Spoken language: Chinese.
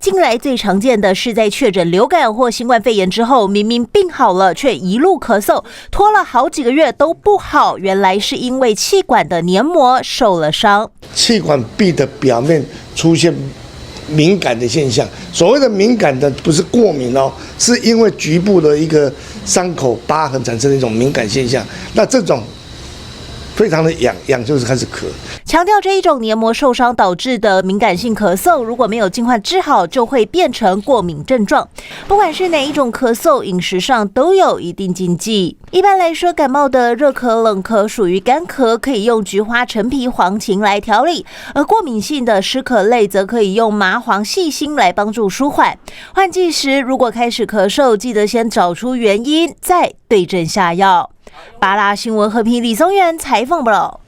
近来最常见的是在确诊流感或新冠肺炎之后，明明病好了，却一路咳嗽，拖了好几个月都不好。原来是因为气管的黏膜受了伤，气管壁的表面出现敏感的现象。所谓的敏感的不是过敏哦，是因为局部的一个伤口疤痕产生的一种敏感现象。那这种非常的痒就是开始咳。强调这一种黏膜受伤导致的敏感性咳嗽，如果没有尽快治好，就会变成过敏症状。不管是哪一种咳嗽，饮食上都有一定禁忌。一般来说，感冒的热咳、冷咳属于干咳，可以用菊花、陈皮、黄芩来调理；而过敏性的湿咳类，则可以用麻黄、细辛来帮助舒缓。换季时，如果开始咳嗽，记得先找出原因，再对症下药。八大新闻和平李松元采访报道。